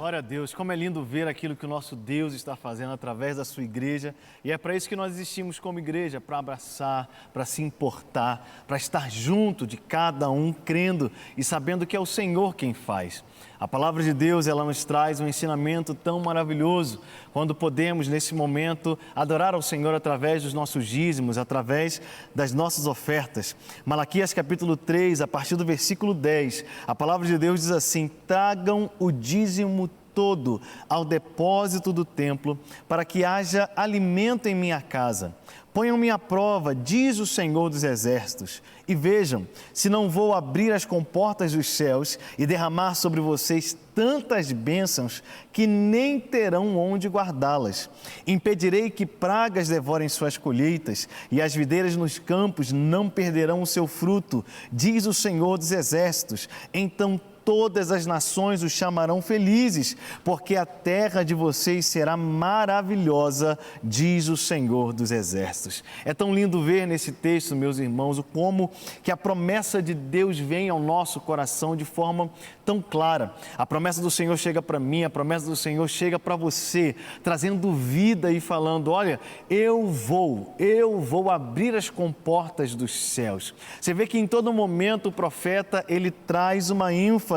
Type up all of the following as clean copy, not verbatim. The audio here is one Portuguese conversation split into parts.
Glória a Deus, como é lindo ver aquilo que o nosso Deus está fazendo através da sua igreja, e é para isso que nós existimos como igreja, para abraçar, para se importar, para estar junto de cada um, crendo e sabendo que é o Senhor quem faz. A palavra de Deus, ela nos traz um ensinamento tão maravilhoso, quando podemos, nesse momento, adorar ao Senhor através dos nossos dízimos, através das nossas ofertas. Malaquias capítulo 3, a partir do versículo 10, a palavra de Deus diz assim: tragam o dízimo todo ao depósito do templo, para que haja alimento em minha casa. Ponham-me à prova, diz o Senhor dos Exércitos, e vejam se não vou abrir as comportas dos céus e derramar sobre vocês tantas bênçãos que nem terão onde guardá-las. Impedirei que pragas devorem suas colheitas e as videiras nos campos não perderão o seu fruto, diz o Senhor dos Exércitos. Então todas as nações os chamarão felizes, porque a terra de vocês será maravilhosa, diz o Senhor dos Exércitos. É tão lindo ver nesse texto, meus irmãos, o como que a promessa de Deus vem ao nosso coração de forma tão clara. A promessa do Senhor chega para mim, a promessa do Senhor chega para você, trazendo vida e falando: olha, eu vou abrir as comportas dos céus. Você vê que em todo momento o profeta, ele traz uma ênfase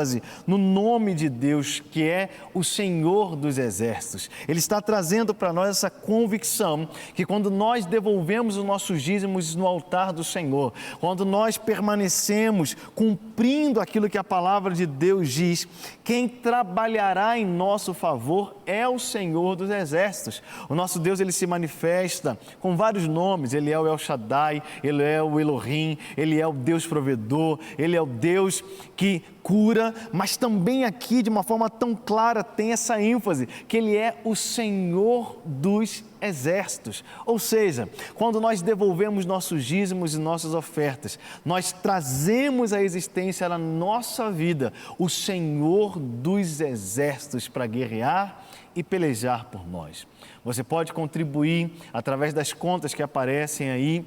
no nome de Deus, que é o Senhor dos Exércitos. Ele está trazendo para nós essa convicção que quando nós devolvemos os nossos dízimos no altar do Senhor, quando nós permanecemos cumprindo aquilo que a palavra de Deus diz, quem trabalhará em nosso favor é o Senhor dos Exércitos. O nosso Deus, ele se manifesta com vários nomes. Ele é o El Shaddai, ele é o Elohim, ele é o Deus provedor, ele é o Deus que cura, mas também aqui de uma forma tão clara tem essa ênfase, que ele é o Senhor dos Exércitos. Ou seja, quando nós devolvemos nossos dízimos e nossas ofertas, nós trazemos à existência na nossa vida o Senhor dos Exércitos para guerrear e pelejar por nós. Você pode contribuir através das contas que aparecem aí,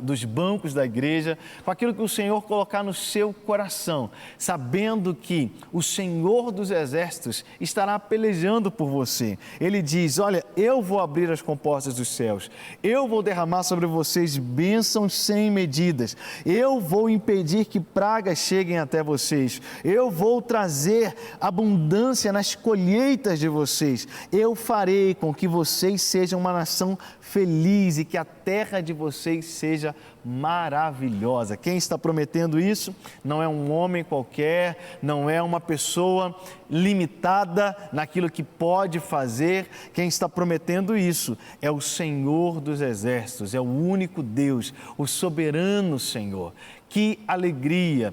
dos bancos da igreja, com aquilo que o Senhor colocar no seu coração, sabendo que o Senhor dos Exércitos estará pelejando por você. Ele diz: olha, eu vou abrir as comportas dos céus, eu vou derramar sobre vocês bênçãos sem medidas, eu vou impedir que pragas cheguem até vocês, eu vou trazer abundância nas colheitas de vocês, eu farei com que vocês sejam uma nação feliz e que a terra de vocês seja maravilhosa. Quem está prometendo isso não é um homem qualquer, não é uma pessoa limitada naquilo que pode fazer. Quem está prometendo isso é o Senhor dos Exércitos, é o único Deus, o soberano Senhor. Que alegria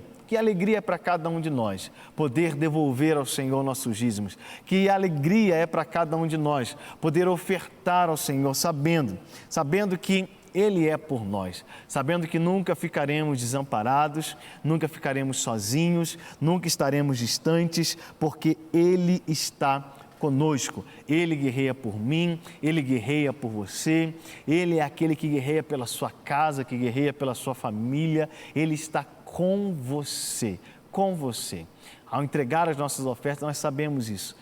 para cada um de nós poder devolver ao Senhor nossos dízimos. Que alegria é para cada um de nós poder ofertar ao Senhor, sabendo que Ele é por nós, sabendo que nunca ficaremos desamparados, nunca ficaremos sozinhos, nunca estaremos distantes, porque Ele está conosco. Ele guerreia por mim, Ele guerreia por você, Ele é aquele que guerreia pela sua casa, que guerreia pela sua família. Ele está com você, com você. Ao entregar as nossas ofertas, nós sabemos isso.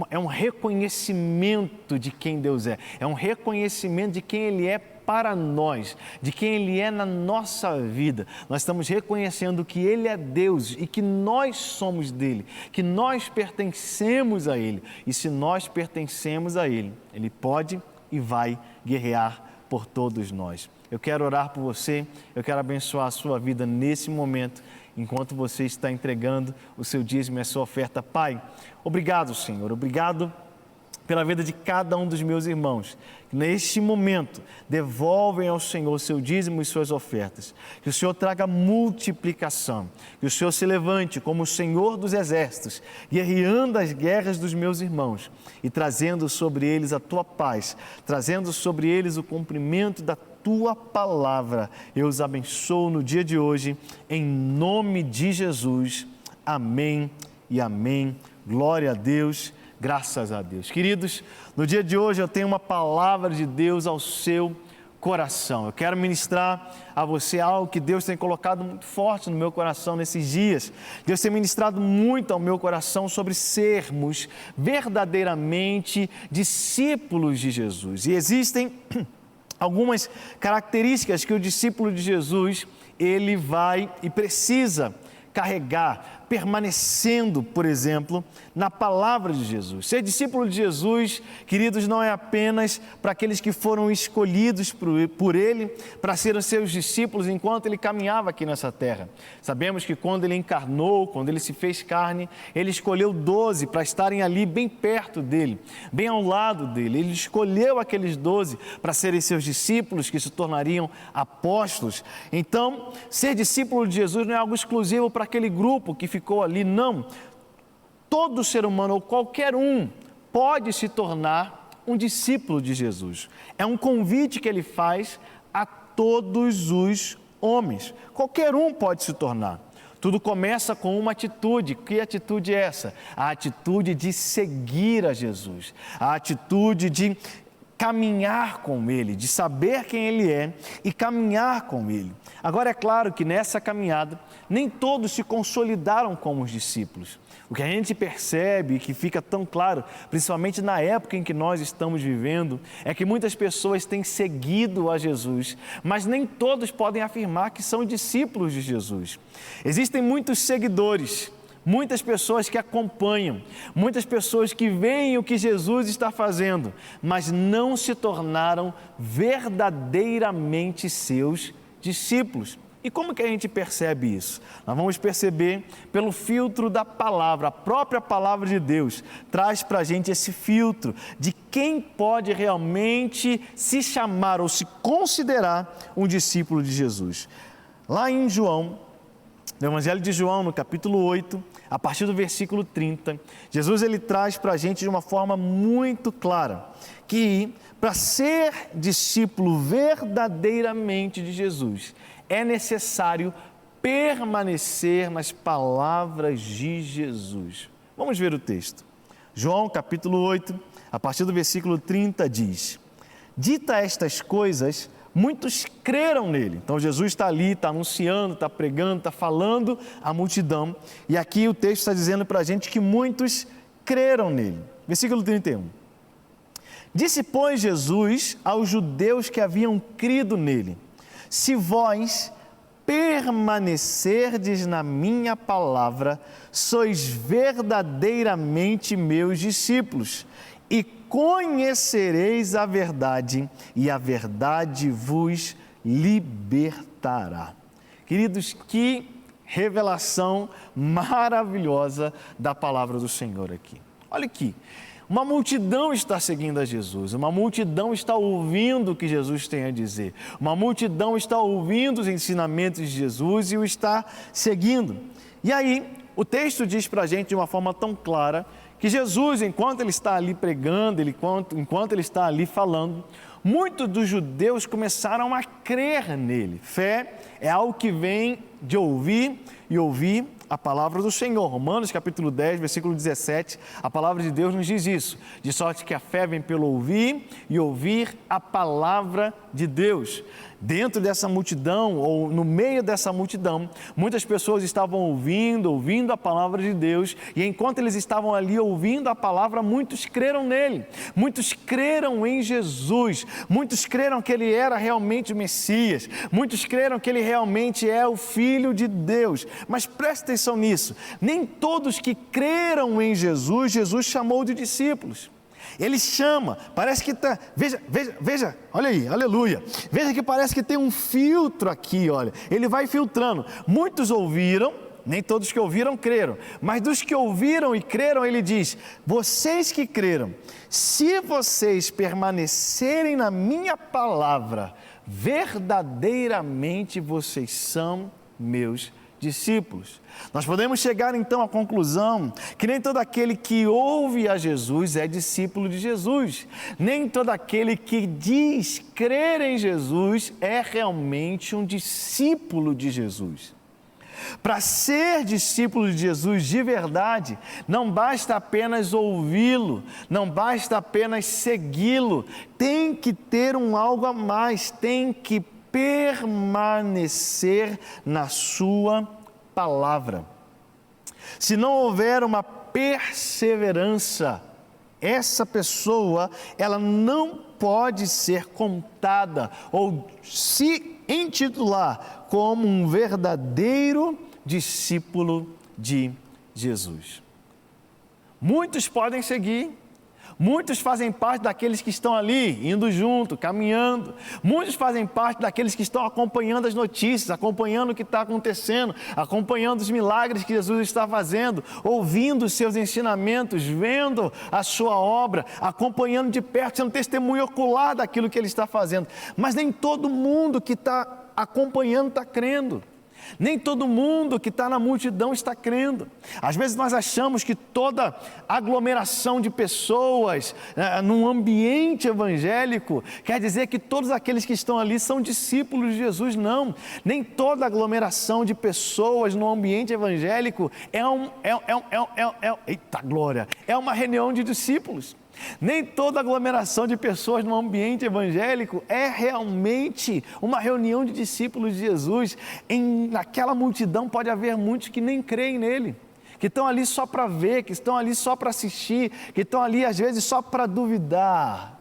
É um reconhecimento de quem Deus é um reconhecimento de quem Ele é para nós, de quem Ele é na nossa vida. Nós estamos reconhecendo que Ele é Deus e que nós somos dEle, que nós pertencemos a Ele. E se nós pertencemos a Ele, Ele pode e vai guerrear por todos nós. Eu quero orar por você, eu quero abençoar a sua vida nesse momento, enquanto você está entregando o seu dízimo e a sua oferta. Pai, obrigado, Senhor, obrigado pela vida de cada um dos meus irmãos, que neste momento devolvem ao Senhor o seu dízimo e suas ofertas. Que o Senhor traga multiplicação, que o Senhor se levante como o Senhor dos Exércitos, guerreando as guerras dos meus irmãos e trazendo sobre eles a Tua paz, trazendo sobre eles o cumprimento da Tua palavra. Eu os abençoo no dia de hoje, em nome de Jesus. Amém e amém. Glória a Deus. Graças a Deus. Queridos, no dia de hoje eu tenho uma palavra de Deus ao seu coração. Eu quero ministrar a você algo que Deus tem colocado muito forte no meu coração nesses dias. Deus tem ministrado muito ao meu coração sobre sermos verdadeiramente discípulos de Jesus. E existem algumas características que o discípulo de Jesus, ele vai e precisa carregar, permanecendo, por exemplo, na palavra de Jesus. Ser discípulo de Jesus, queridos, não é apenas para aqueles que foram escolhidos por Ele para serem seus discípulos enquanto Ele caminhava aqui nessa terra. Sabemos que quando Ele encarnou, quando Ele se fez carne, Ele escolheu 12 para estarem ali bem perto dEle, bem ao lado dEle. Ele escolheu aqueles 12 para serem seus discípulos, que se tornariam apóstolos. Então, ser discípulo de Jesus não é algo exclusivo para aquele grupo que ficou ali, não. Todo ser humano, ou qualquer um, pode se tornar um discípulo de Jesus. É um convite que ele faz a todos os homens. Qualquer um pode se tornar. Tudo começa com uma atitude. Que atitude é essa? A atitude de seguir a Jesus. A atitude de caminhar com Ele, de saber quem Ele é e caminhar com Ele. Agora, é claro que nessa caminhada, nem todos se consolidaram como os discípulos. O que a gente percebe e que fica tão claro, principalmente na época em que nós estamos vivendo, é que muitas pessoas têm seguido a Jesus, mas nem todos podem afirmar que são discípulos de Jesus. Existem muitos seguidores, muitas pessoas que acompanham, muitas pessoas que veem o que Jesus está fazendo, mas não se tornaram verdadeiramente seus discípulos. E como que a gente percebe isso? Nós vamos perceber pelo filtro da palavra. A própria palavra de Deus traz para a gente esse filtro de quem pode realmente se chamar ou se considerar um discípulo de Jesus. Lá em João, no Evangelho de João, no capítulo 8, a partir do versículo 30, Jesus ele traz para a gente de uma forma muito clara que para ser discípulo verdadeiramente de Jesus, é necessário permanecer nas palavras de Jesus. Vamos ver o texto. João capítulo 8, a partir do versículo 30 diz: dita estas coisas, muitos creram nele. Então Jesus está ali, está anunciando, está pregando, está falando à multidão. E aqui o texto está dizendo para a gente que muitos creram nele. Versículo 31. Disse, pois, Jesus aos judeus que haviam crido nele: se vós permanecerdes na minha palavra, sois verdadeiramente meus discípulos, e conhecereis a verdade, e a verdade vos libertará. Queridos, que revelação maravilhosa da palavra do Senhor aqui. Olha aqui. Uma multidão está seguindo a Jesus, uma multidão está ouvindo o que Jesus tem a dizer, uma multidão está ouvindo os ensinamentos de Jesus e o está seguindo. E aí, o texto diz para a gente de uma forma tão clara que Jesus, enquanto ele está ali pregando, enquanto ele está ali falando, muitos dos judeus começaram a crer nele. Fé é algo que vem de ouvir e ouvir a palavra do Senhor. Romanos capítulo 10, versículo 17, a palavra de Deus nos diz isso, de sorte que a fé vem pelo ouvir e ouvir a palavra de Deus. Dentro dessa multidão, ou no meio dessa multidão, muitas pessoas estavam ouvindo a palavra de Deus, e enquanto eles estavam ali ouvindo a palavra, muitos creram nele, muitos creram em Jesus, muitos creram que ele era realmente o Messias, muitos creram que ele realmente é o Filho de Deus. Mas presta atenção nisso, nem todos que creram em Jesus, Jesus chamou de discípulos. Ele chama, parece que está, veja, olha aí, aleluia, veja que parece que tem um filtro aqui, olha, ele vai filtrando. Muitos ouviram, nem todos que ouviram creram, mas dos que ouviram e creram, ele diz: vocês que creram, se vocês permanecerem na minha palavra, verdadeiramente vocês são meus discípulos. Nós podemos chegar então à conclusão que nem todo aquele que ouve a Jesus é discípulo de Jesus, nem todo aquele que diz crer em Jesus é realmente um discípulo de Jesus. Para ser discípulo de Jesus de verdade, não basta apenas ouvi-lo, não basta apenas segui-lo, tem que ter algo a mais, tem que permanecer na sua palavra. Se não houver uma perseverança, essa pessoa, ela não pode ser contada ou se intitular como um verdadeiro discípulo de Jesus. Muitos podem seguir, muitos fazem parte daqueles que estão ali, indo junto, caminhando. Muitos fazem parte daqueles que estão acompanhando as notícias, acompanhando o que está acontecendo, acompanhando os milagres que Jesus está fazendo, ouvindo os seus ensinamentos, vendo a sua obra, acompanhando de perto, sendo testemunho ocular daquilo que ele está fazendo. Mas nem todo mundo que está acompanhando está crendo. Nem todo mundo que está na multidão está crendo. Às vezes nós achamos que toda aglomeração de pessoas num ambiente evangélico quer dizer que todos aqueles que estão ali são discípulos de Jesus. Não, nem toda aglomeração de pessoas no ambiente evangélico é uma reunião de discípulos. Nem toda aglomeração de pessoas no ambiente evangélico é realmente uma reunião de discípulos de Jesus. Naquela multidão pode haver muitos que nem creem nele, que estão ali só para ver, que estão ali só para assistir, que estão ali às vezes só para duvidar,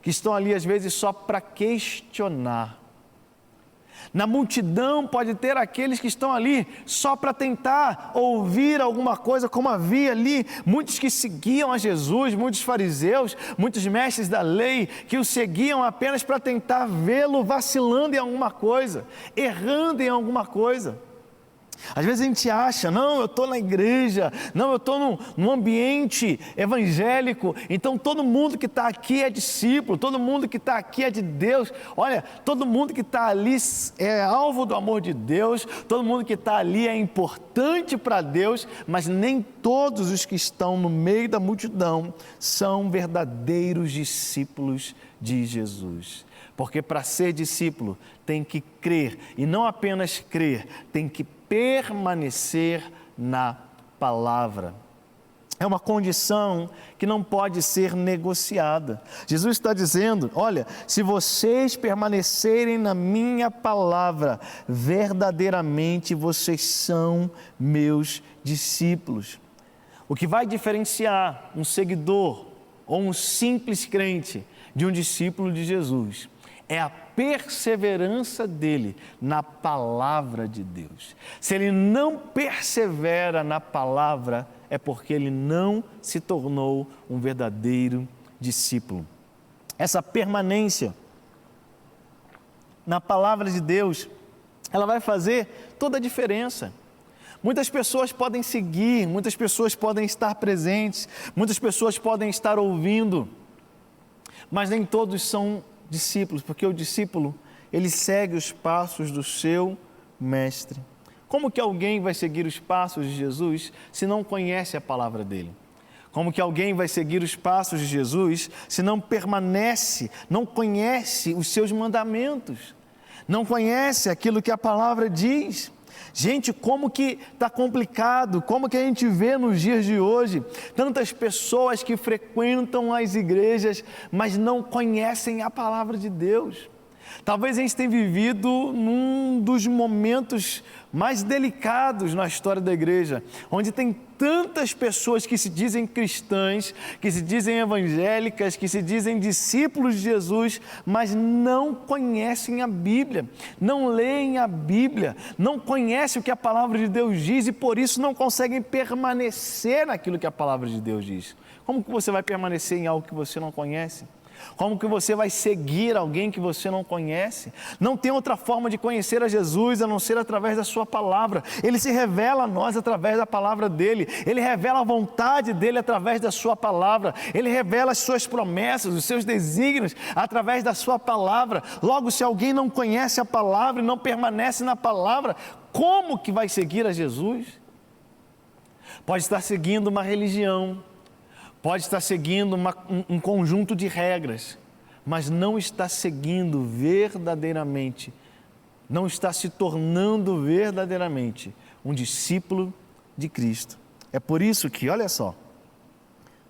que estão ali às vezes só para questionar. Na multidão pode ter aqueles que estão ali só para tentar ouvir alguma coisa, como havia ali muitos que seguiam a Jesus, muitos fariseus, muitos mestres da lei, que o seguiam apenas para tentar vê-lo vacilando em alguma coisa, errando em alguma coisa. Às vezes a gente acha, não, eu estou na igreja, não, eu estou num ambiente evangélico, então todo mundo que está aqui é discípulo, todo mundo que está aqui é de Deus. Olha, todo mundo que está ali é alvo do amor de Deus, todo mundo que está ali é importante para Deus, mas nem todos os que estão no meio da multidão são verdadeiros discípulos de Jesus. Porque para ser discípulo tem que crer, e não apenas crer, tem que permanecer na palavra. É uma condição que não pode ser negociada. Jesus está dizendo, olha, se vocês permanecerem na minha palavra, verdadeiramente vocês são meus discípulos. O que vai diferenciar um seguidor ou um simples crente de um discípulo de Jesus é a perseverança dele na palavra de Deus. Se ele não persevera na palavra, é porque ele não se tornou um verdadeiro discípulo. Essa permanência na palavra de Deus, ela vai fazer toda a diferença. Muitas pessoas podem seguir, muitas pessoas podem estar presentes, muitas pessoas podem estar ouvindo, mas nem todos são discípulos, porque o discípulo, ele segue os passos do seu mestre. Como que alguém vai seguir os passos de Jesus se não conhece a palavra dele? Como que alguém vai seguir os passos de Jesus se não permanece, não conhece os seus mandamentos, não conhece aquilo que a palavra diz? Gente, como que está complicado, como que a gente vê nos dias de hoje, tantas pessoas que frequentam as igrejas, mas não conhecem a palavra de Deus. Talvez a gente tenha vivido num dos momentos mais delicados na história da igreja, onde tem tantas pessoas que se dizem cristãs, que se dizem evangélicas, que se dizem discípulos de Jesus, mas não conhecem a Bíblia, não leem a Bíblia, não conhecem o que a palavra de Deus diz e por isso não conseguem permanecer naquilo que a palavra de Deus diz. Como que você vai permanecer em algo que você não conhece? Como que você vai seguir alguém que você não conhece? Não tem outra forma de conhecer a Jesus a não ser através da sua palavra. Ele se revela a nós através da palavra dele. Ele revela a vontade dele através da sua palavra. Ele revela as suas promessas, os seus desígnios através da sua palavra. Logo, se alguém não conhece a palavra e não permanece na palavra, como que vai seguir a Jesus? Pode estar seguindo uma religião, pode estar seguindo um conjunto de regras, mas não está seguindo verdadeiramente não está se tornando verdadeiramente um discípulo de Cristo. É por isso que, olha só,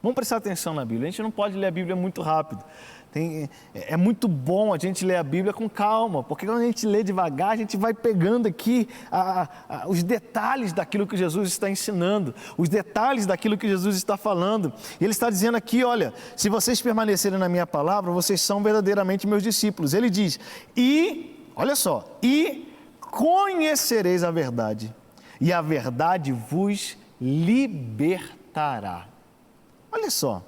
vamos prestar atenção na Bíblia. A gente não pode ler a Bíblia muito rápido. É muito bom a gente ler a Bíblia com calma, porque quando a gente lê devagar, a gente vai pegando aqui os detalhes daquilo que Jesus está ensinando, os detalhes daquilo que Jesus está falando. E Ele está dizendo aqui, olha, se vocês permanecerem na minha palavra, vocês são verdadeiramente meus discípulos. Ele diz, olha só, e conhecereis a verdade, e a verdade vos libertará. Olha só.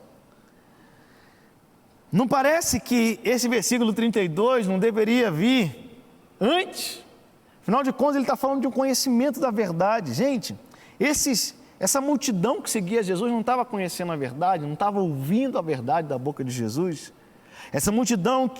Não parece que esse versículo 32 não deveria vir antes? Afinal de contas, ele está falando de um conhecimento da verdade. Gente, essa multidão que seguia Jesus não estava conhecendo a verdade, não estava ouvindo a verdade da boca de Jesus. Essa multidão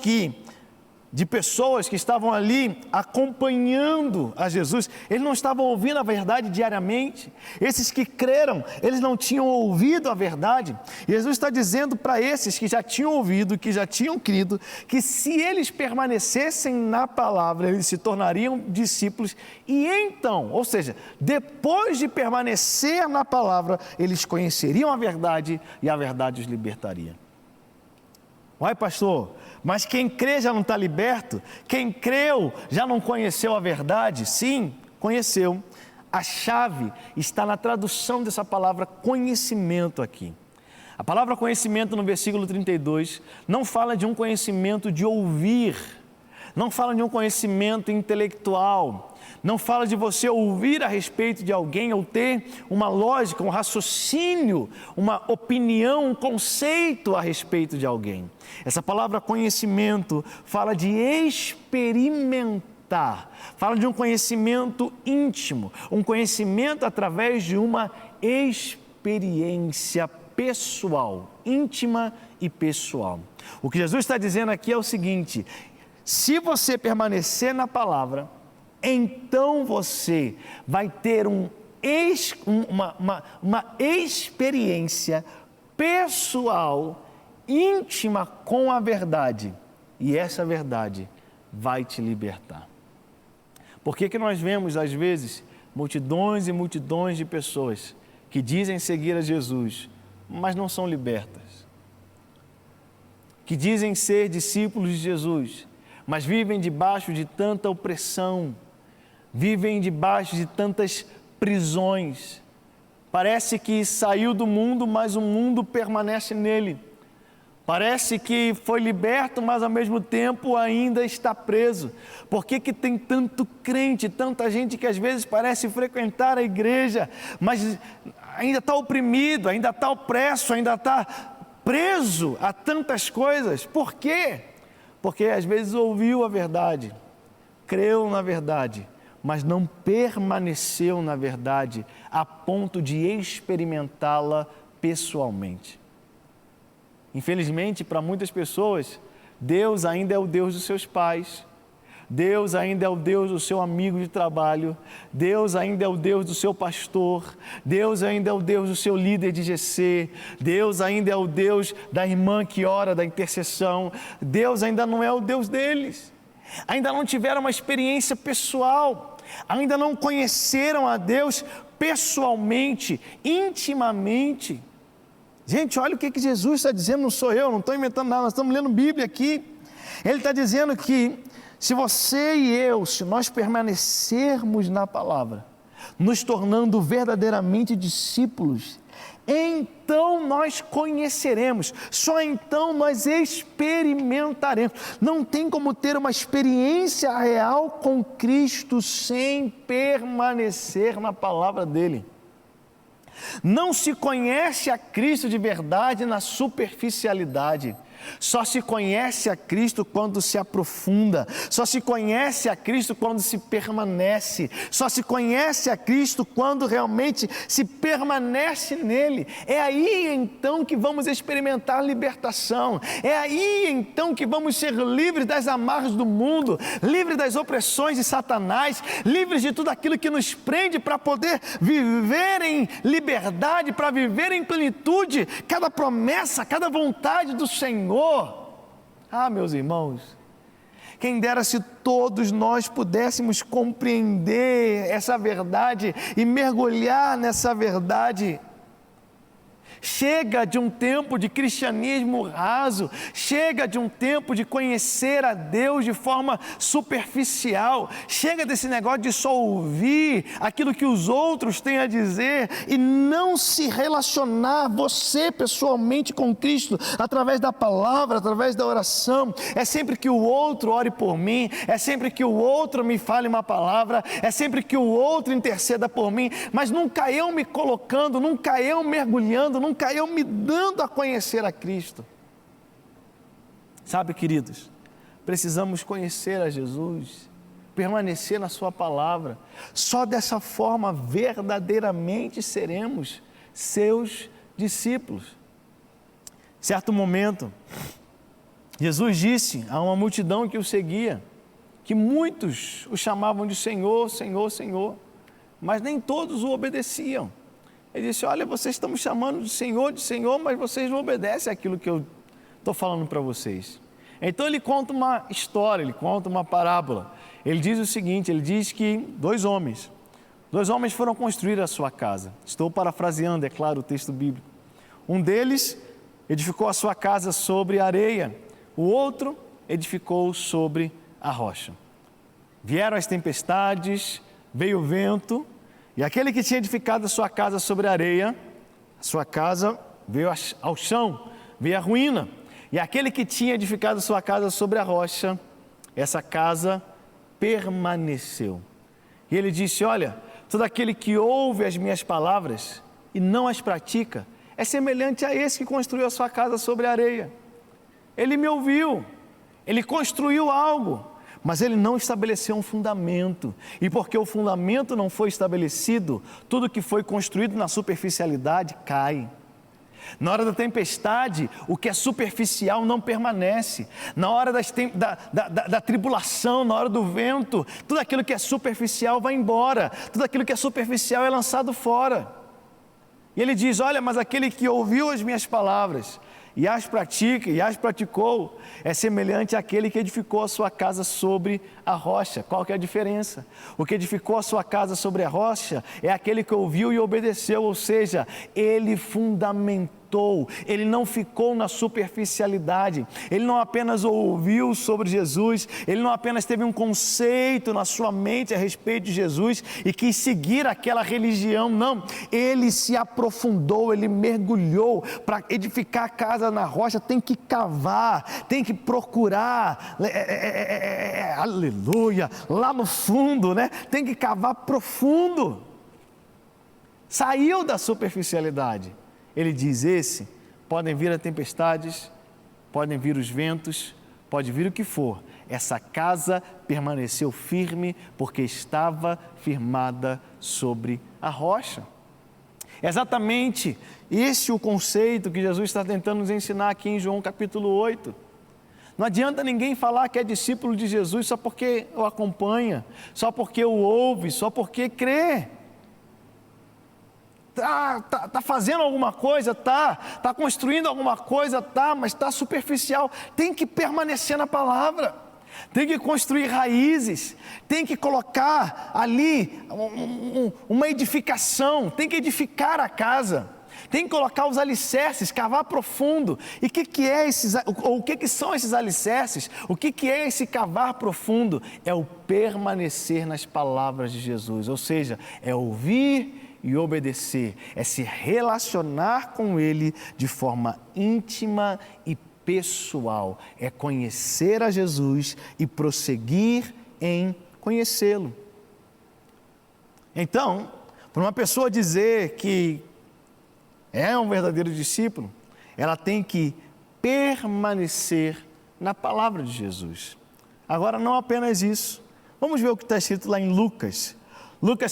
de pessoas que estavam ali acompanhando a Jesus, eles não estavam ouvindo a verdade diariamente. Esses que creram, eles não tinham ouvido a verdade. Jesus está dizendo para esses que já tinham ouvido, que já tinham crido, que se eles permanecessem na palavra, eles se tornariam discípulos. E então, ou seja, depois de permanecer na palavra, eles conheceriam a verdade e a verdade os libertaria. Uai, pastor, mas quem crê já não está liberto? Quem creu já não conheceu a verdade? Sim, conheceu. A chave está na tradução dessa palavra conhecimento aqui. A palavra conhecimento no versículo 32 não fala de um conhecimento de ouvir, não fala de um conhecimento intelectual, não fala de você ouvir a respeito de alguém ou ter uma lógica, um raciocínio, uma opinião, um conceito a respeito de alguém. Essa palavra conhecimento fala de experimentar, fala de um conhecimento íntimo, um conhecimento através de uma experiência pessoal, íntima e pessoal. O que Jesus está dizendo aqui é o seguinte: se você permanecer na palavra, então você vai ter uma experiência pessoal, íntima com a verdade, e essa verdade vai te libertar. Por que nós vemos, às vezes, multidões e multidões de pessoas que dizem seguir a Jesus, mas não são libertas? Que dizem ser discípulos de Jesus, mas vivem debaixo de tanta opressão, vivem debaixo de tantas prisões. Parece que saiu do mundo, mas o mundo permanece nele. Parece que foi liberto, mas ao mesmo tempo ainda está preso. Por que tem tanto crente, tanta gente que às vezes parece frequentar a igreja, mas ainda está oprimido, ainda está opresso, ainda está preso a tantas coisas? Por quê? Porque às vezes ouviu a verdade, creu na verdade, mas não permaneceu na verdade a ponto de experimentá-la pessoalmente. Infelizmente, para muitas pessoas, Deus ainda é o Deus dos seus pais, Deus ainda é o Deus do seu amigo de trabalho, Deus ainda é o Deus do seu pastor, Deus ainda é o Deus do seu líder de GC, Deus ainda é o Deus da irmã que ora da intercessão. Deus ainda não é o Deus deles, ainda não tiveram uma experiência pessoal, ainda não conheceram a Deus pessoalmente, intimamente. Gente, olha o que Jesus está dizendo, não sou eu, não estou inventando nada, nós estamos lendo Bíblia aqui. Ele está dizendo que se você e eu, se nós permanecermos na palavra, nos tornando verdadeiramente discípulos, então nós conheceremos, só então nós experimentaremos. Não tem como ter uma experiência real com Cristo sem permanecer na palavra dele. Não se conhece a Cristo de verdade na superficialidade. Só se conhece a Cristo quando se aprofunda, só se conhece a Cristo quando se permanece, só se conhece a Cristo quando realmente se permanece nele. É aí então que vamos experimentar libertação, é aí então que vamos ser livres das amarras do mundo, livres das opressões de Satanás, livres de tudo aquilo que nos prende, para poder viver em liberdade, para viver em plenitude cada promessa, cada vontade do Senhor. Ah, meus irmãos, Quem dera se todos nós pudéssemos compreender essa verdade e mergulhar nessa verdade. Chega de um tempo de cristianismo raso, chega de um tempo de conhecer a Deus de forma superficial, chega desse negócio de só ouvir aquilo que os outros têm a dizer e não se relacionar você pessoalmente com Cristo através da palavra, através da oração. É sempre que o outro ore por mim, é sempre que o outro me fale uma palavra, é sempre que o outro interceda por mim, mas nunca eu me colocando, nunca eu mergulhando, nunca eu me dando a conhecer a Cristo. Sabe, queridos, precisamos conhecer a Jesus, permanecer na sua palavra. Só dessa forma verdadeiramente seremos seus discípulos. Certo momento, Jesus disse a uma multidão que o seguia, que muitos o chamavam de Senhor, Senhor, Senhor, mas nem todos o obedeciam. Ele disse: olha, vocês estão me chamando de Senhor, mas vocês não obedecem àquilo que eu estou falando para vocês. Então ele conta uma história, ele conta uma parábola. Ele diz o seguinte, ele diz que dois homens foram construir a sua casa. Estou parafraseando, é claro, o texto bíblico. Um deles edificou a sua casa sobre areia, o outro edificou sobre a rocha. Vieram as tempestades, veio o vento, e aquele que tinha edificado a sua casa sobre a areia, a sua casa veio ao chão, veio a ruína. E aquele que tinha edificado a sua casa sobre a rocha, essa casa permaneceu. E ele disse: olha, todo aquele que ouve as minhas palavras e não as pratica, é semelhante a esse que construiu a sua casa sobre a areia. Ele me ouviu, ele construiu algo, mas ele não estabeleceu um fundamento. E porque o fundamento não foi estabelecido, tudo que foi construído na superficialidade cai. Na hora da tempestade, o que é superficial não permanece. Na hora da tribulação, na hora do vento, tudo aquilo que é superficial vai embora. Tudo aquilo que é superficial é lançado fora. E ele diz: olha, mas aquele que ouviu as minhas palavras e as pratica, e as praticou, é semelhante àquele que edificou a sua casa sobre a rocha. Qual que é a diferença? O que edificou a sua casa sobre a rocha é aquele que ouviu e obedeceu, ou seja, ele fundamentou, ele não ficou na superficialidade, ele não apenas ouviu sobre Jesus, ele não apenas teve um conceito na sua mente a respeito de Jesus e quis seguir aquela religião, não, ele se aprofundou, ele mergulhou. Para edificar a casa na rocha tem que cavar, tem que procurar, aleluia, lá no fundo, né? Tem que cavar profundo. Saiu da superficialidade. Ele diz: podem vir as tempestades, podem vir os ventos, pode vir o que for, essa casa permaneceu firme porque estava firmada sobre a rocha. Exatamente esse é o conceito que Jesus está tentando nos ensinar aqui em João capítulo 8. Não adianta ninguém falar que é discípulo de Jesus só porque o acompanha, só porque o ouve, só porque crê. Tá fazendo alguma coisa, tá construindo alguma coisa, mas está superficial. Tem que permanecer na palavra, tem que construir raízes, tem que colocar ali uma edificação, tem que edificar a casa, tem que colocar os alicerces, cavar profundo. E o que são esses alicerces? O que é esse cavar profundo? É o permanecer nas palavras de Jesus, ou seja, é ouvir e obedecer, é se relacionar com Ele de forma íntima e pessoal, é conhecer a Jesus e prosseguir em conhecê-lo. Então, para uma pessoa dizer que é um verdadeiro discípulo, ela tem que permanecer na palavra de Jesus. Agora, não apenas isso, vamos ver o que está escrito lá em Lucas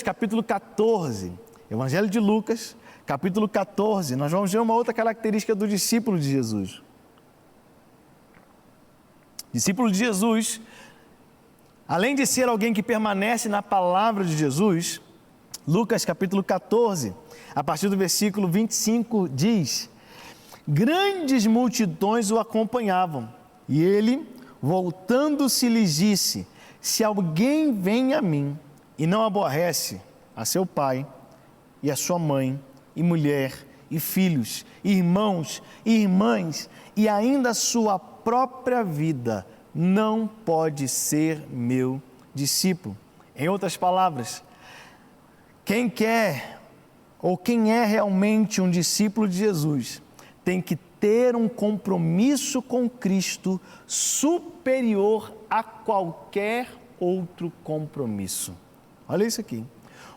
capítulo 14, Evangelho de Lucas, capítulo 14, nós vamos ver uma outra característica do discípulo de Jesus. Discípulo de Jesus, além de ser alguém que permanece na palavra de Jesus, Lucas capítulo 14, a partir do versículo 25 diz: grandes multidões o acompanhavam, e ele voltando-se, lhes disse: se alguém vem a mim e não aborrece a seu pai e a sua mãe e mulher e filhos, e irmãos e irmãs e ainda a sua própria vida, não pode ser meu discípulo. Em outras palavras, quem quer ou quem é realmente um discípulo de Jesus tem que ter um compromisso com Cristo superior a qualquer outro compromisso. Olha isso aqui.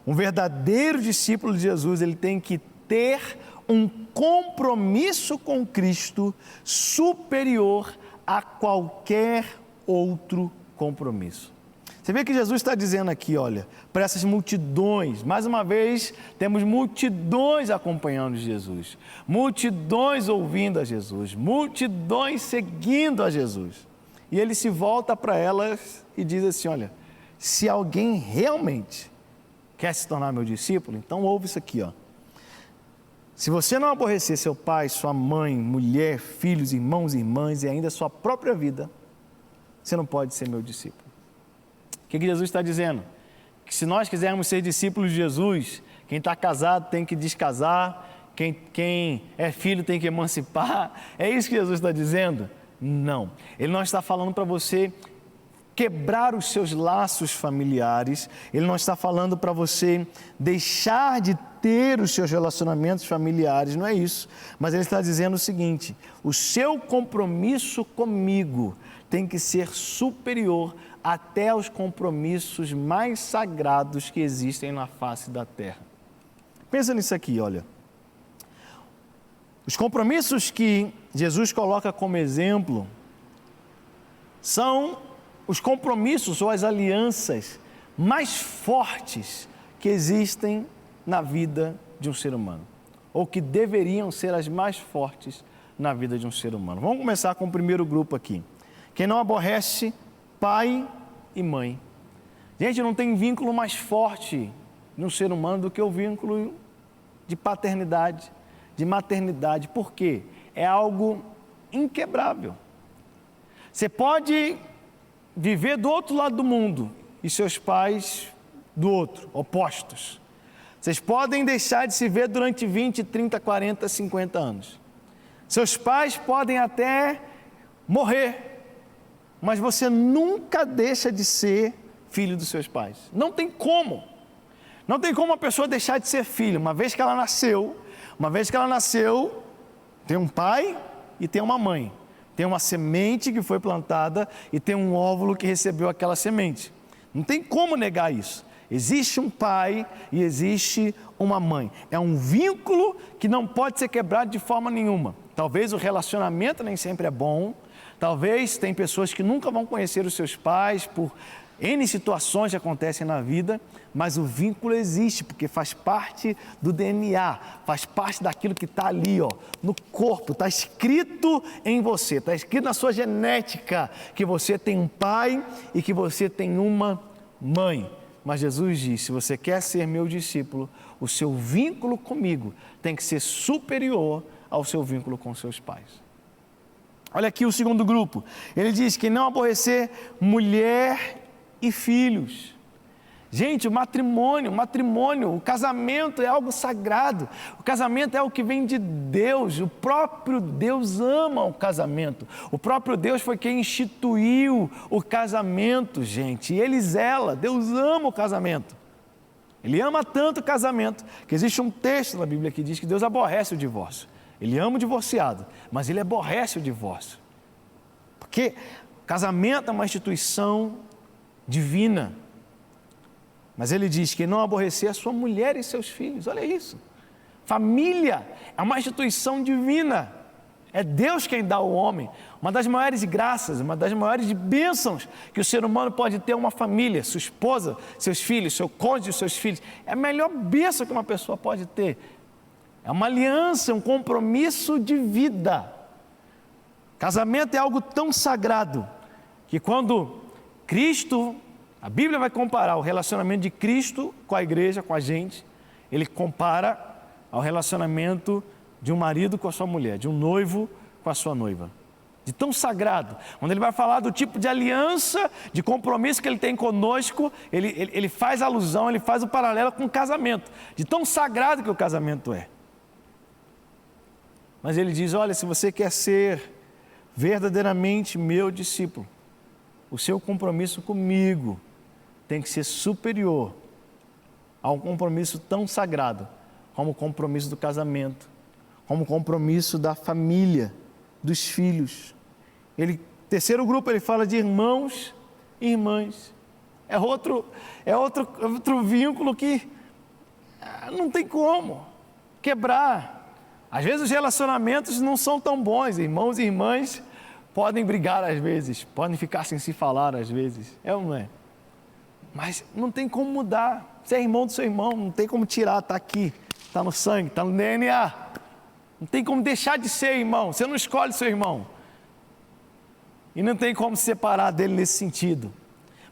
Um verdadeiro discípulo de Jesus, ele tem que ter um compromisso com Cristo superior a qualquer outro compromisso. Você vê que Jesus está dizendo aqui, olha, para essas multidões, mais uma vez, temos multidões acompanhando Jesus, multidões ouvindo a Jesus, multidões seguindo a Jesus. E ele se volta para elas e diz assim, olha, se alguém realmente quer se tornar meu discípulo, então ouve isso aqui, ó. Se você não aborrecer seu pai, sua mãe, mulher, filhos, irmãos e irmãs e ainda sua própria vida, você não pode ser meu discípulo. O que Jesus está dizendo? Que se nós quisermos ser discípulos de Jesus, quem está casado tem que descasar, quem é filho tem que emancipar. É isso que Jesus está dizendo? Não. Ele não está falando para você quebrar os seus laços familiares, ele não está falando para você deixar de ter os seus relacionamentos familiares, não é isso. Mas ele está dizendo o seguinte: o seu compromisso comigo tem que ser superior até aos compromissos mais sagrados que existem na face da terra. Pensa nisso aqui, olha. Os compromissos que Jesus coloca como exemplo são os compromissos ou as alianças mais fortes que existem na vida de um ser humano, ou que deveriam ser as mais fortes na vida de um ser humano. Vamos começar com o primeiro grupo aqui. Quem não aborrece pai e mãe. Gente, não tem vínculo mais forte no ser humano do que o vínculo de paternidade, de maternidade. Por quê? É algo inquebrável. Você pode viver do outro lado do mundo e seus pais do outro, opostos. Vocês podem deixar de se ver durante 20, 30, 40, 50 anos. Seus pais podem até morrer, mas você nunca deixa de ser filho dos seus pais. Não tem como. Não tem como a pessoa deixar de ser filho. Uma vez que ela nasceu, tem um pai e tem uma mãe. Tem uma semente que foi plantada e tem um óvulo que recebeu aquela semente. Não tem como negar isso. Existe um pai e existe uma mãe. É um vínculo que não pode ser quebrado de forma nenhuma. Talvez o relacionamento nem sempre é bom. Talvez tem pessoas que nunca vão conhecer os seus pais por N situações que acontecem na vida, mas o vínculo existe, porque faz parte do DNA, faz parte daquilo que está ali, ó, no corpo, está escrito em você, está escrito na sua genética, que você tem um pai e que você tem uma mãe. Mas Jesus diz, se você quer ser meu discípulo, o seu vínculo comigo tem que ser superior ao seu vínculo com seus pais. Olha aqui o segundo grupo, ele diz que não aborrecer mulher e filhos. Gente, o matrimônio, o casamento é algo sagrado, o casamento é algo que vem de Deus, o próprio Deus ama o casamento, o próprio Deus foi quem instituiu o casamento, gente, e Ele zela, Deus ama o casamento, Ele ama tanto o casamento, que existe um texto na Bíblia que diz que Deus aborrece o divórcio. Ele ama o divorciado, mas Ele aborrece o divórcio. Porque casamento é uma instituição divina. Mas Ele diz que não aborrecer a sua mulher e seus filhos. Olha isso. Família é uma instituição divina. É Deus quem dá ao homem. Uma das maiores graças, uma das maiores bênçãos que o ser humano pode ter é uma família, sua esposa, seus filhos, seu cônjuge, seus filhos. É a melhor bênção que uma pessoa pode ter. É uma aliança, um compromisso de vida. Casamento é algo tão sagrado que quando Cristo, a Bíblia vai comparar o relacionamento de Cristo com a igreja, com a gente, Ele compara ao relacionamento de um marido com a sua mulher, de um noivo com a sua noiva. de tão sagrado. Quando ele vai falar do tipo de aliança, de compromisso que ele tem conosco, ele faz alusão, ele faz o paralelo com o casamento, de tão sagrado que o casamento é. Mas ele diz, olha, se você quer ser verdadeiramente meu discípulo, o seu compromisso comigo tem que ser superior a um compromisso tão sagrado como o compromisso do casamento, como o compromisso da família, dos filhos. Terceiro grupo, ele fala de irmãos e irmãs. É outro vínculo que não tem como quebrar. Às vezes os relacionamentos não são tão bons, irmãos e irmãs podem brigar às vezes, podem ficar sem se falar às vezes, é ou não é? Mas não tem como mudar. Você é irmão do seu irmão, não tem como tirar, está aqui, está no sangue, está no DNA. Não tem como deixar de ser irmão, você não escolhe seu irmão. E não tem como se separar dele nesse sentido.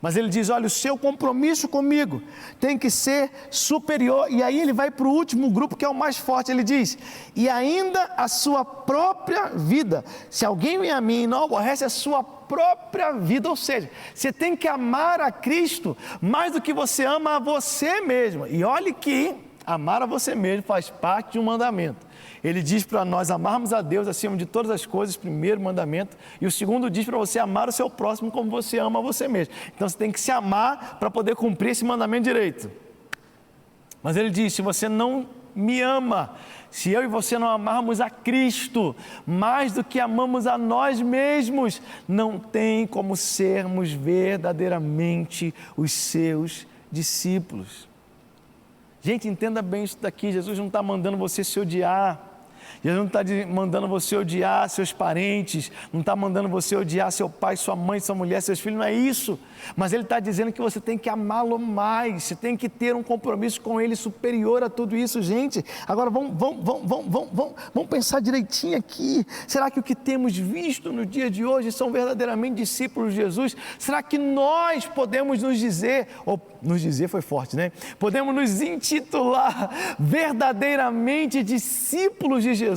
Mas ele diz, olha, o seu compromisso comigo tem que ser superior. E aí ele vai para o último grupo, que é o mais forte. Ele diz, e ainda a sua própria vida. Se alguém vem a mim e não aborrece a sua própria vida, ou seja, você tem que amar a Cristo mais do que você ama a você mesmo. E olhe que amar a você mesmo faz parte de um mandamento. Ele diz para nós amarmos a Deus acima de todas as coisas, primeiro mandamento, e o segundo diz para você amar o seu próximo como você ama a você mesmo. Então você tem que se amar para poder cumprir esse mandamento direito. Mas ele diz, se você não me ama, se eu e você não amarmos a Cristo mais do que amamos a nós mesmos, não tem como sermos verdadeiramente os seus discípulos. Gente, entenda bem isso daqui, Jesus não está mandando você se odiar, Jesus não está mandando você odiar seus parentes, não está mandando você odiar seu pai, sua mãe, sua mulher, seus filhos, não é isso. Mas Ele está dizendo que você tem que amá-lo mais, você tem que ter um compromisso com Ele superior a tudo isso, gente. Agora vamos pensar direitinho aqui. Será que o que temos visto no dia de hoje são verdadeiramente discípulos de Jesus? Será que nós podemos nos dizer, ou nos dizer foi forte, né? Podemos nos intitular verdadeiramente discípulos de Jesus?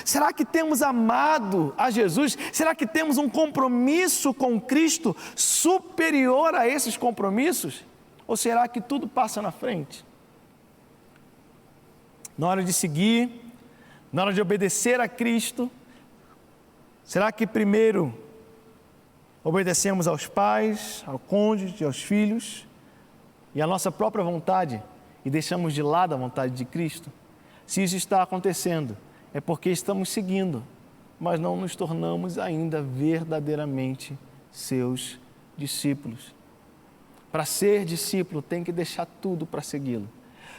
Será que temos amado a Jesus? Será que temos um compromisso com Cristo superior a esses compromissos? Ou será que tudo passa na frente? Na hora de seguir, na hora de obedecer a Cristo, será que primeiro obedecemos aos pais, ao cônjuge, aos filhos e à nossa própria vontade e deixamos de lado a vontade de Cristo? Se isso está acontecendo, é porque estamos seguindo, mas não nos tornamos ainda verdadeiramente seus discípulos. Para ser discípulo tem que deixar tudo para segui-lo.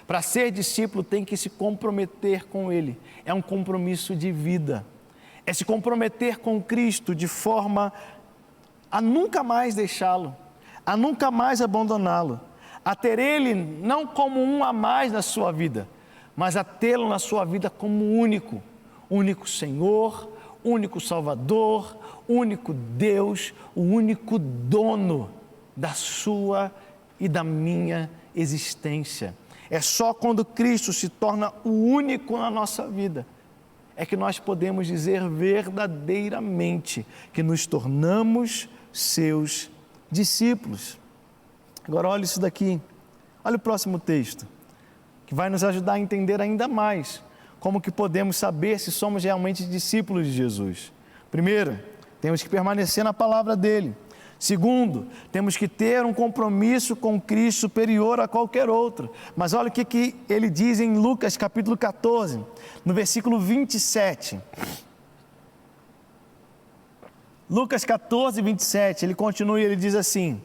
Para ser discípulo tem que se comprometer com Ele. É um compromisso de vida. É se comprometer com Cristo de forma a nunca mais deixá-lo, a nunca mais abandoná-lo, a ter Ele não como um a mais na sua vida, mas a tê-lo na sua vida como único Senhor, único Salvador, único Deus, o único dono da sua e da minha existência. É só quando Cristo se torna o único na nossa vida, é que nós podemos dizer verdadeiramente que nos tornamos seus discípulos. Agora olha isso daqui, olha o próximo texto, que vai nos ajudar a entender ainda mais como que podemos saber se somos realmente discípulos de Jesus. Primeiro, temos que permanecer na palavra dele. Segundo, temos que ter um compromisso com Cristo superior a qualquer outro. Mas olha o que ele diz em Lucas capítulo 14, no versículo 27. Lucas 14, 27, ele continua e ele diz assim: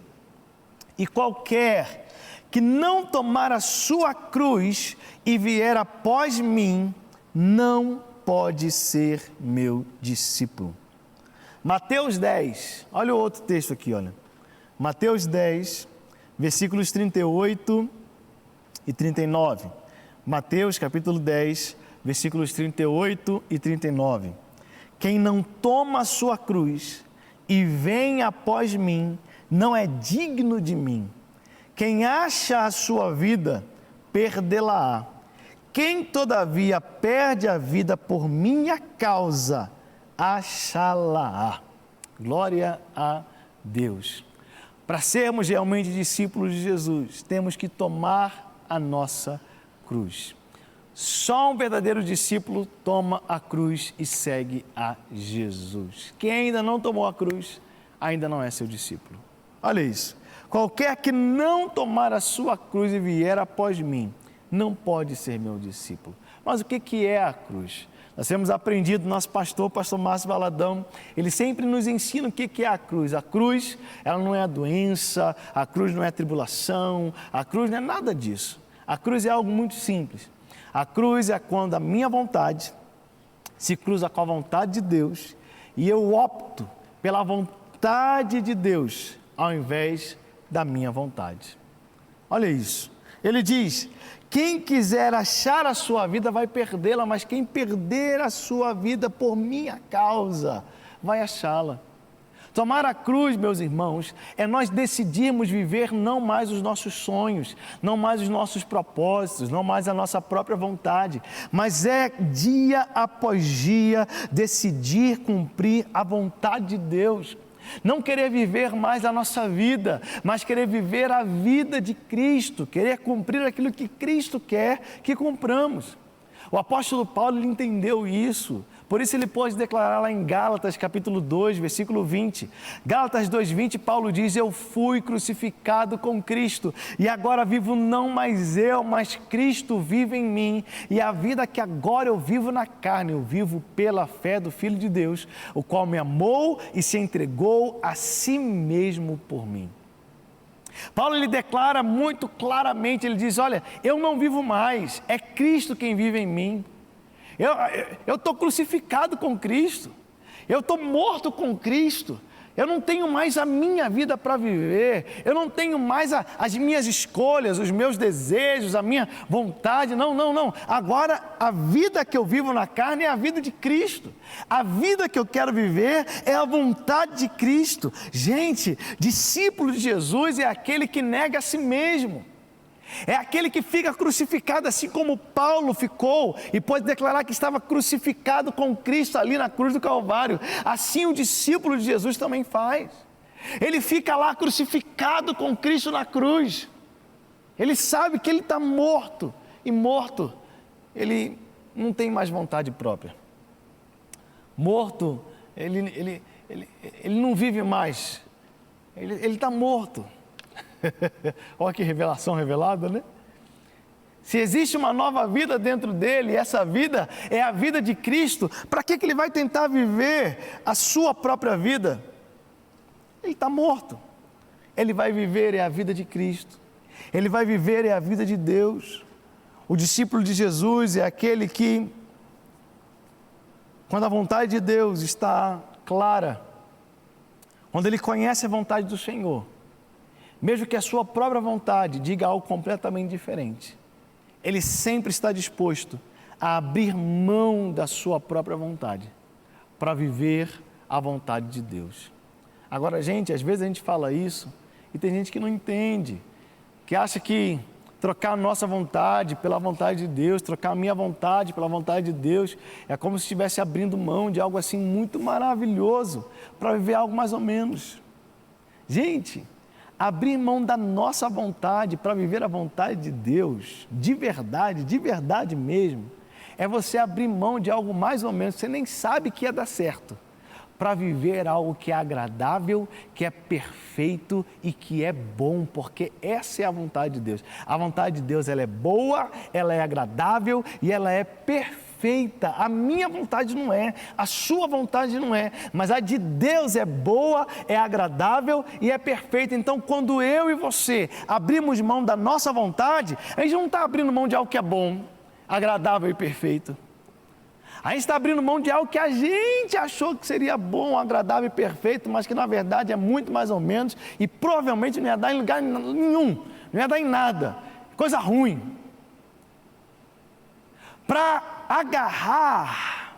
e qualquer que não tomar a sua cruz e vier após mim, não pode ser meu discípulo. Mateus 10, olha o outro texto aqui, olha. Mateus 10, versículos 38 e 39. Mateus capítulo 10, versículos 38 e 39. Quem não toma a sua cruz e vem após mim, não é digno de mim. Quem acha a sua vida, perdê-la-á. Quem todavia perde a vida por minha causa, achá-la. Glória a Deus. Para sermos realmente discípulos de Jesus, temos que tomar a nossa cruz. Só um verdadeiro discípulo toma a cruz e segue a Jesus. Quem ainda não tomou a cruz, ainda não é seu discípulo. Olha isso. Qualquer que não tomar a sua cruz e vier após mim, não pode ser meu discípulo. Mas o que é a cruz? Nós temos aprendido, nosso pastor Márcio Valadão, ele sempre nos ensina o que é a cruz. A cruz, ela não é a doença, a cruz não é a tribulação, a cruz não é nada disso. A cruz é algo muito simples. A cruz é quando a minha vontade se cruza com a vontade de Deus e eu opto pela vontade de Deus ao invés da minha vontade. Olha isso. Ele diz: quem quiser achar a sua vida vai perdê-la, mas quem perder a sua vida por minha causa vai achá-la. Tomar a cruz, meus irmãos, é nós decidirmos viver não mais os nossos sonhos, não mais os nossos propósitos, não mais a nossa própria vontade, mas é dia após dia decidir cumprir a vontade de Deus. Não querer viver mais a nossa vida, mas querer viver a vida de Cristo, querer cumprir aquilo que Cristo quer que cumpramos. O apóstolo Paulo ele entendeu isso, por isso ele pode declarar lá em Gálatas capítulo 2, versículo 20. Gálatas 2:20, Paulo diz: eu fui crucificado com Cristo e agora vivo não mais eu, mas Cristo vive em mim, e a vida que agora eu vivo na carne, eu vivo pela fé do Filho de Deus, o qual me amou e se entregou a si mesmo por mim. Paulo ele declara muito claramente, ele diz: olha, eu não vivo mais, é Cristo quem vive em mim. Eu estou crucificado com Cristo, eu estou morto com Cristo, eu não tenho mais a minha vida para viver, eu não tenho mais as minhas escolhas, os meus desejos, a minha vontade, não. Agora a vida que eu vivo na carne é a vida de Cristo, a vida que eu quero viver é a vontade de Cristo. Gente, discípulo de Jesus é aquele que nega a si mesmo. É aquele que fica crucificado assim como Paulo ficou e pode declarar que estava crucificado com Cristo ali na cruz do Calvário. Assim o discípulo de Jesus também faz. Ele fica lá crucificado com Cristo na cruz. Ele sabe que ele está morto e morto ele não tem mais vontade própria. Morto, ele não vive mais. Ele está morto. Olha que revelação revelada, né? Se existe uma nova vida dentro dele, essa vida é a vida de Cristo, para que ele vai tentar viver a sua própria vida? Ele está morto. Ele vai viver é a vida de Cristo, ele vai viver é a vida de Deus. O discípulo de Jesus é aquele que, quando a vontade de Deus está clara, quando ele conhece a vontade do Senhor, mesmo que a sua própria vontade diga algo completamente diferente, ele sempre está disposto a abrir mão da sua própria vontade para viver a vontade de Deus. Agora, gente, às vezes a gente fala isso e tem gente que não entende, que acha que trocar a nossa vontade pela vontade de Deus, trocar a minha vontade pela vontade de Deus, é como se estivesse abrindo mão de algo assim muito maravilhoso para viver algo mais ou menos. Gente, abrir mão da nossa vontade para viver a vontade de Deus, de verdade mesmo, é você abrir mão de algo mais ou menos, você nem sabe que ia dar certo, para viver algo que é agradável, que é perfeito e que é bom, porque essa é a vontade de Deus. A vontade de Deus, ela é boa, ela é agradável e ela é perfeita. A minha vontade não é, a sua vontade não é, mas a de Deus é boa, é agradável e é perfeita. Então, quando eu e você abrimos mão da nossa vontade, a gente não está abrindo mão de algo que é bom, agradável e perfeito. A gente está abrindo mão de algo que a gente achou que seria bom, agradável e perfeito, mas que na verdade é muito mais ou menos e provavelmente não ia dar em lugar nenhum, não ia dar em nada, coisa ruim. Para agarrar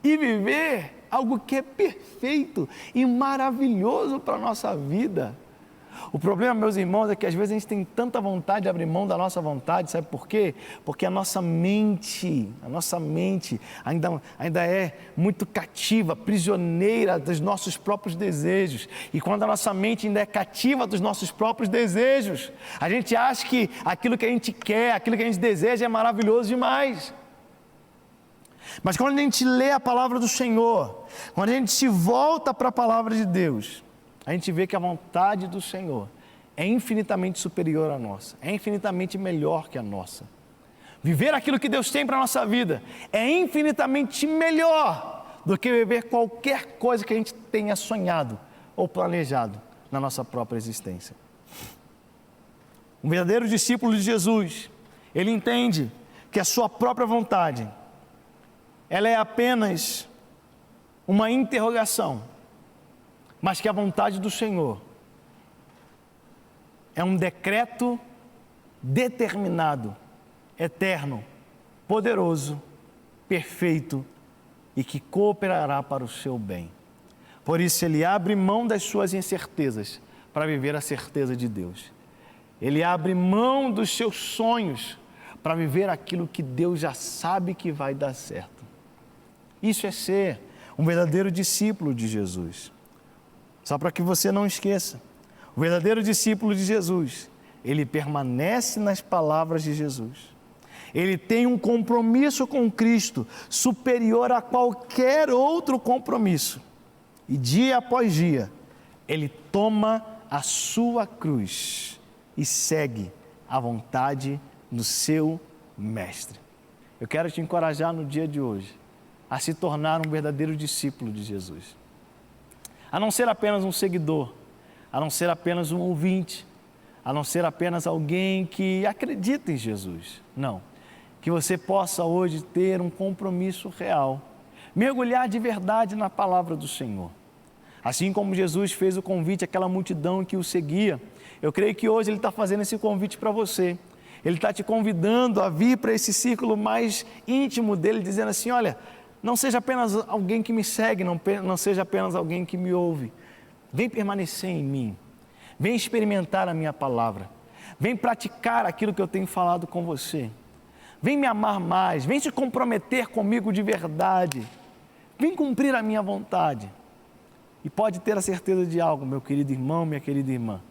e viver algo que é perfeito e maravilhoso para a nossa vida. O problema, meus irmãos, é que às vezes a gente tem tanta vontade de abrir mão da nossa vontade, sabe por quê? Porque a nossa mente ainda é muito cativa, prisioneira dos nossos próprios desejos. E quando a nossa mente ainda é cativa dos nossos próprios desejos, a gente acha que aquilo que a gente quer, aquilo que a gente deseja é maravilhoso demais. Mas quando a gente lê a palavra do Senhor, quando a gente se volta para a palavra de Deus, a gente vê que a vontade do Senhor é infinitamente superior à nossa, é infinitamente melhor que a nossa. Viver aquilo que Deus tem para a nossa vida é infinitamente melhor do que viver qualquer coisa que a gente tenha sonhado ou planejado na nossa própria existência. Um verdadeiro discípulo de Jesus, ele entende que a sua própria vontade, ela é apenas uma interrogação, mas que a vontade do Senhor é um decreto determinado, eterno, poderoso, perfeito e que cooperará para o seu bem. Por isso ele abre mão das suas incertezas para viver a certeza de Deus. Ele abre mão dos seus sonhos para viver aquilo que Deus já sabe que vai dar certo. Isso é ser um verdadeiro discípulo de Jesus. Só para que você não esqueça, o verdadeiro discípulo de Jesus, ele permanece nas palavras de Jesus. Ele tem um compromisso com Cristo superior a qualquer outro compromisso. E dia após dia, ele toma a sua cruz e segue a vontade do seu Mestre. Eu quero te encorajar no dia de hoje a se tornar um verdadeiro discípulo de Jesus. A não ser apenas um seguidor, a não ser apenas um ouvinte, a não ser apenas alguém que acredita em Jesus. Não, que você possa hoje ter um compromisso real, mergulhar de verdade na palavra do Senhor. Assim como Jesus fez o convite àquela multidão que o seguia, eu creio que hoje Ele está fazendo esse convite para você. Ele está te convidando a vir para esse círculo mais íntimo dele, dizendo assim, olha, não seja apenas alguém que me segue, não seja apenas alguém que me ouve. Vem permanecer em mim, vem experimentar a minha palavra, vem praticar aquilo que eu tenho falado com você. Vem me amar mais, vem se comprometer comigo de verdade, vem cumprir a minha vontade. E pode ter a certeza de algo, meu querido irmão, minha querida irmã.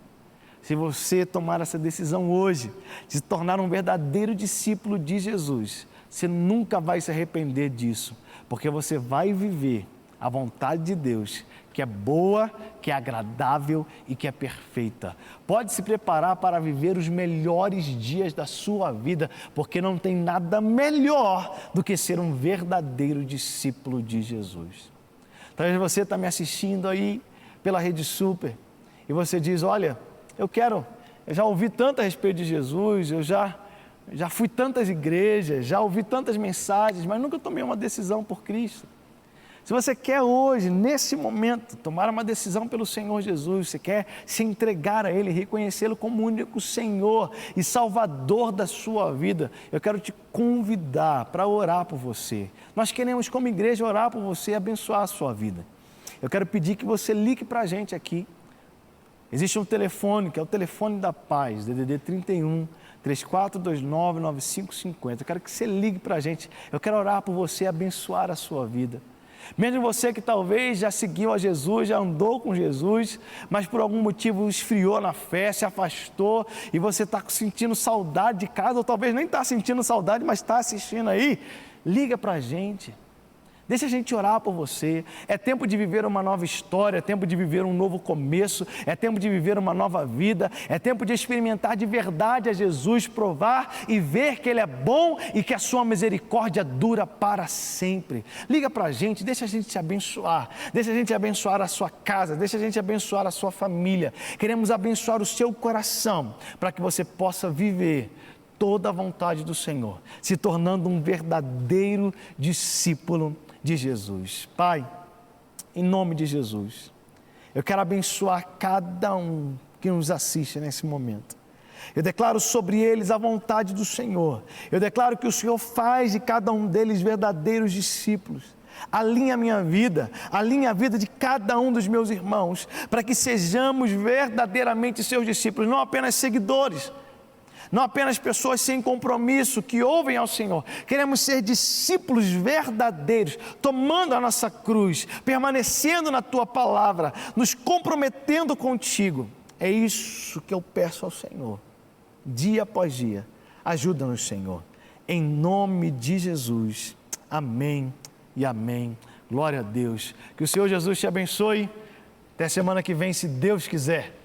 Se você tomar essa decisão hoje, de se tornar um verdadeiro discípulo de Jesus, você nunca vai se arrepender disso, porque você vai viver a vontade de Deus, que é boa, que é agradável e que é perfeita. Pode se preparar para viver os melhores dias da sua vida, porque não tem nada melhor do que ser um verdadeiro discípulo de Jesus. Talvez você está me assistindo aí pela Rede Super e você diz, olha, eu já ouvi tanto a respeito de Jesus, eu já fui tantas igrejas, já ouvi tantas mensagens, mas nunca tomei uma decisão por Cristo. Se você quer hoje, nesse momento, tomar uma decisão pelo Senhor Jesus, você quer se entregar a Ele, reconhecê-lo como o único Senhor e Salvador da sua vida, eu quero te convidar para orar por você. Nós queremos, como igreja, orar por você e abençoar a sua vida. Eu quero pedir que você ligue para a gente aqui. Existe um telefone, que é o telefone da paz, DDD 31 3429 9550. Eu quero que você ligue para a gente. Eu quero orar por você e abençoar a sua vida. Mesmo você que talvez já seguiu a Jesus, já andou com Jesus, mas por algum motivo esfriou na fé, se afastou e você está sentindo saudade de casa, ou talvez nem está sentindo saudade, mas está assistindo aí, liga para a gente. Deixa a gente orar por você. É tempo de viver uma nova história, é tempo de viver um novo começo, é tempo de viver uma nova vida, é tempo de experimentar de verdade a Jesus, provar e ver que Ele é bom e que a sua misericórdia dura para sempre. Liga para a gente, deixa a gente te abençoar, deixa a gente abençoar a sua casa, deixa a gente abençoar a sua família. Queremos abençoar o seu coração para que você possa viver toda a vontade do Senhor, se tornando um verdadeiro discípulo de Jesus. Pai, em nome de Jesus, eu quero abençoar cada um que nos assiste nesse momento. Eu declaro sobre eles a vontade do Senhor. Eu declaro que o Senhor faz de cada um deles verdadeiros discípulos. Alinha a minha vida, alinha a vida de cada um dos meus irmãos, para que sejamos verdadeiramente seus discípulos, não apenas seguidores, não apenas pessoas sem compromisso que ouvem ao Senhor. Queremos ser discípulos verdadeiros, tomando a nossa cruz, permanecendo na Tua palavra, nos comprometendo contigo. É isso que eu peço ao Senhor, dia após dia. Ajuda-nos, Senhor, em nome de Jesus. Amém e amém. Glória a Deus. Que o Senhor Jesus te abençoe. Até semana que vem, se Deus quiser.